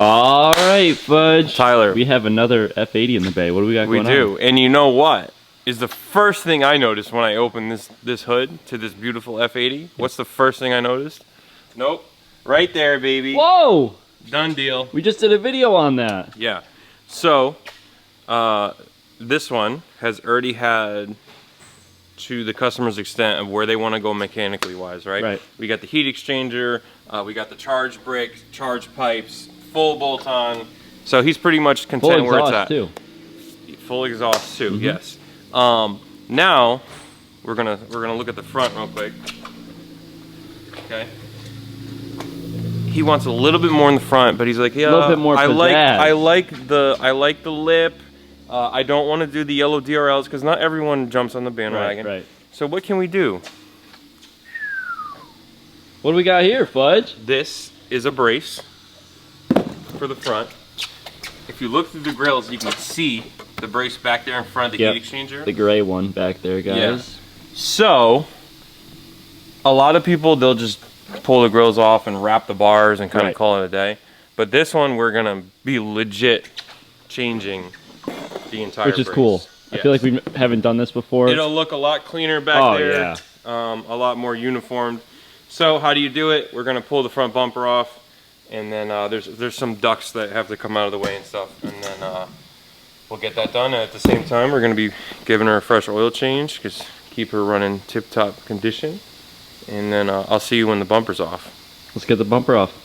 All right, Fudge. Tyler. We have another F80 in the bay. What do we got going on? We do. And you know what is the first thing I noticed when I opened this hood to this beautiful F80? What's the first thing I noticed? Nope. Right there, baby. Whoa! Done deal. We just did a video on that. Yeah. So, this one has already had to the customer's extent of where they want to go mechanically wise, right? Right. We got the heat exchanger, we got the charge brick, charge pipes, full bolt on. So he's pretty much content where it's at. Too. Full exhaust too, yes. Now we're gonna look at the front real quick. Okay. He wants a little bit more in the front, but he's like, yeah, a little bit more I like pizzazz. the lip. I don't want to do the yellow DRLs because not everyone jumps on the bandwagon. Right. So what can we do? What do we got here, Fudge? This is a brace for the front. If you look through the grills, you can see the brace back there in front of the heat exchanger. The gray one back there, guys. Yeah. So, a lot of people, they'll just pull the grills off and wrap the bars and kind of call it a day. But this one, we're going to be legit changing the entire Which is brace. cool. Yes. I feel like we haven't done this before. It'll look a lot cleaner back there. Yeah. A lot more uniformed. So how do you do it? We're going to pull the front bumper off. And then there's some ducts that have to come out of the way and stuff. And then we'll get that done. And at the same time, we're going to be giving her a fresh oil change. Because keep her running tip-top condition. And then I'll see you when the bumper's off. Let's get the bumper off.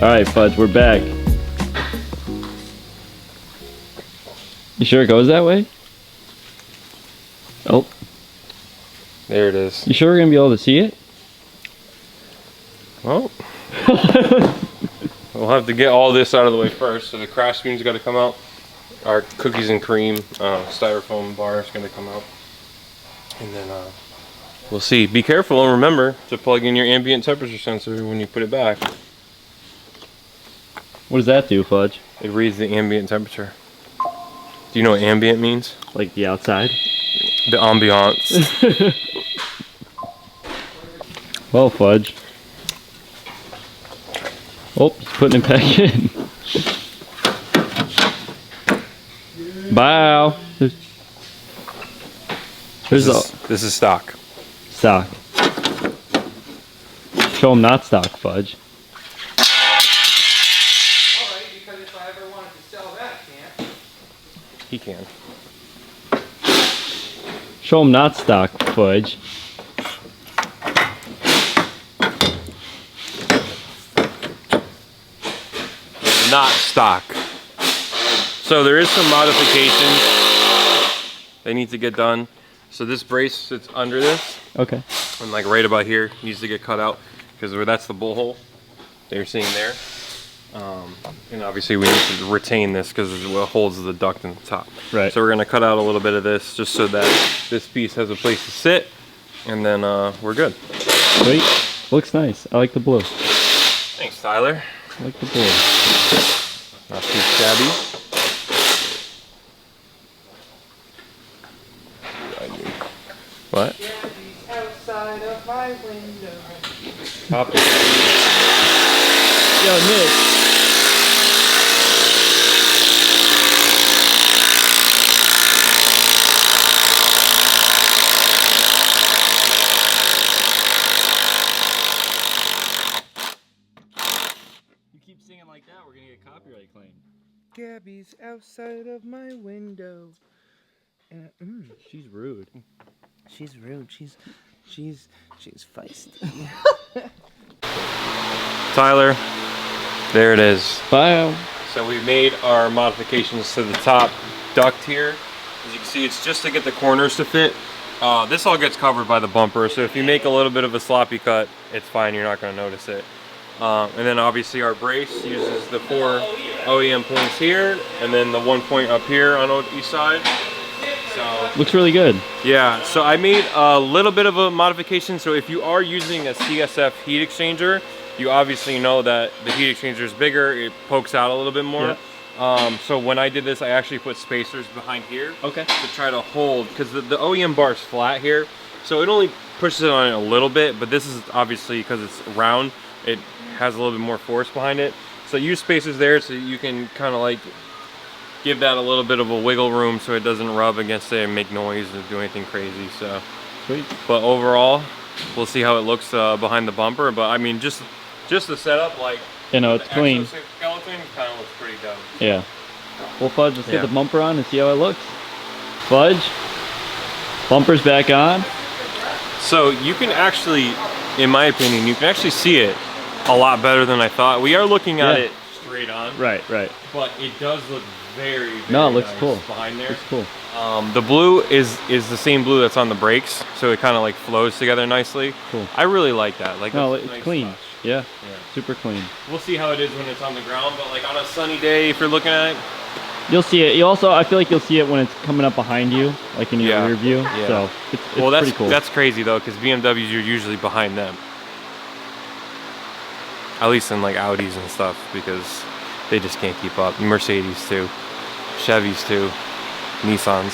Alright, Fudge, we're back. You sure it goes that way? Oh. There it is. You sure we're gonna be able to see it? Well, we'll have to get all this out of the way first. So the crash screen's got to come out. Our cookies and cream styrofoam bar is going to come out. And then we'll see. Be careful and remember to plug in your ambient temperature sensor when you put it back. What does that do, Fudge? It reads the ambient temperature. Do you know what ambient means? Like the outside? The ambiance. Well, Fudge. Oh, he's putting it back in. Wow. This is stock. Stock. Show him not stock, Fudge. Alright, because if I ever wanted to sell that, I can't. He can. Show him not stock, Fudge. Not stock. So there is some modifications they need to get done. So this brace sits under this. Okay. And like right about here needs to get cut out because that's the bull hole that you're seeing there. And obviously we need to retain this because it holds the duct in the top. Right. So we're going to cut out a little bit of this just so that this piece has a place to sit, and then we're good. Sweet. Looks nice. I like the blue. Thanks, Tyler. I like the blue. Not too shabby. What? Outside of my window. Copy. Yo, Nick. You keep singing like that, we're gonna get copyright claim. Gabby's outside of my window. And She's rude. she's rude. She's feisty. Tyler, There it is. Bye. So we made our modifications to the top duct here. As you can see, it's just to get the corners to fit. This all gets covered by the bumper, so if you make a little bit of a sloppy cut, it's fine, you're not going to notice it. And then obviously our brace uses the 4 OEM points here, and then the 1 point up here on each side. So Looks really good. yeah, so I made a little bit of a modification. So if you are using a CSF heat exchanger, you obviously know that the heat exchanger is bigger, it pokes out a little bit more. Yeah. So when I did this, I actually put spacers behind here Okay. to try to hold, because the OEM bar is flat here, so it only pushes it on it a little bit, but this is obviously, because it's round, it has a little bit more force behind it. So use spacers there so you can kind of like give that a little bit of a wiggle room so it doesn't rub against it and make noise or do anything crazy. So Sweet. but overall, we'll see how it looks behind the bumper. But I mean, just the setup, like, You know, it's the clean. exoskeleton kind of looks pretty dope. Yeah. Well, Fudge, let's Yeah. get the bumper on and see how it looks. Fudge, bumper's back on. So you can actually, in my opinion, you can actually see it a lot better than I thought. We are looking at Yeah. it straight on, Right. but it does look very, very No, it looks nice cool. behind there. It's cool. The blue is the same blue that's on the brakes, so it kind of like flows together nicely. Cool. I really like that. Like, No, that's a it's nice clean. touch. Yeah. Yeah. Super clean. We'll see how it is when it's on the ground, but like on a sunny day, if you're looking at it, You'll see it. You also, I feel like you'll see it when it's coming up behind you, like in your Yeah. rear view. Yeah. So it's well, that's pretty cool. that's crazy though, because BMWs, you're usually behind them. At least in like Audis and stuff, because they just can't keep up. Mercedes too, Chevys too, Nissans.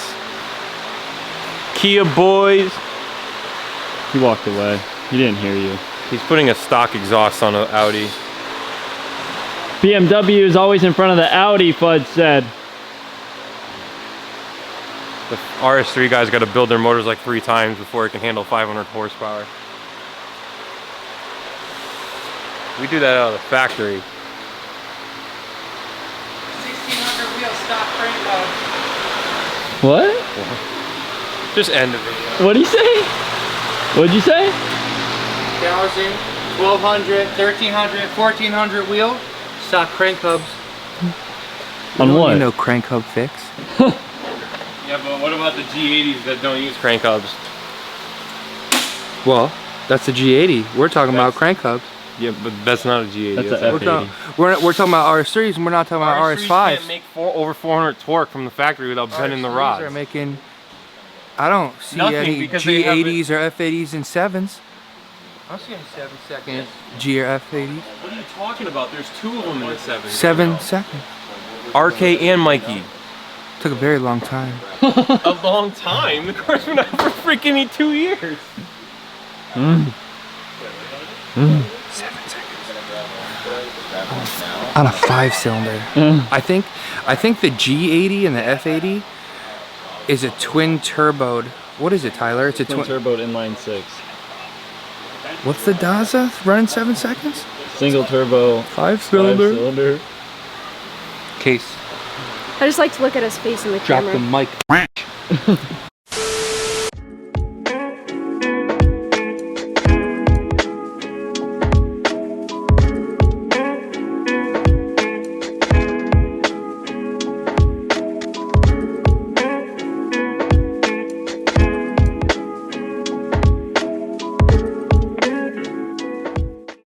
Kia boys. He walked away. He didn't hear you. He's putting a stock exhaust on an Audi. BMW is always in front of the Audi, Fudge said. The RS3 guys got to build their motors like 3 times before it can handle 500 horsepower. We do that out of the factory. 1600 wheel stock crank rod. What? Just end the video. What'd he say? What'd you say? 1000, 1200, 1300, 1400 wheel stock crank hubs. On what? You know crank hub fix. Yeah, but what about the G80s that don't use crank hubs? Well, that's the G80. We're talking about crank hubs. Yeah, but that's not a G80. That's a a F8. We're talking about RS3s and we're not talking about RS3s RS5s. can't make over 400 torque from the factory without bending the rods. Are making, I don't see Nothing, any because they have G80s or F80s and 7s. I'm seeing 7-second G or F80s. What are you talking about? There's 2 of them in the 7. 7 seconds. RK and Mikey. Took a very long time. A long time. The car's been out for freaking 2 years. 7 seconds. On a 5-cylinder. I think the G80 and the F80 is a twin turboed. What is it, Tyler? It's a Twin turbo inline 6. What's the Daza running 7 seconds? Single turbo. 5-cylinder. 5-cylinder. Case. I just like to look at his face in the Drop camera. the mic.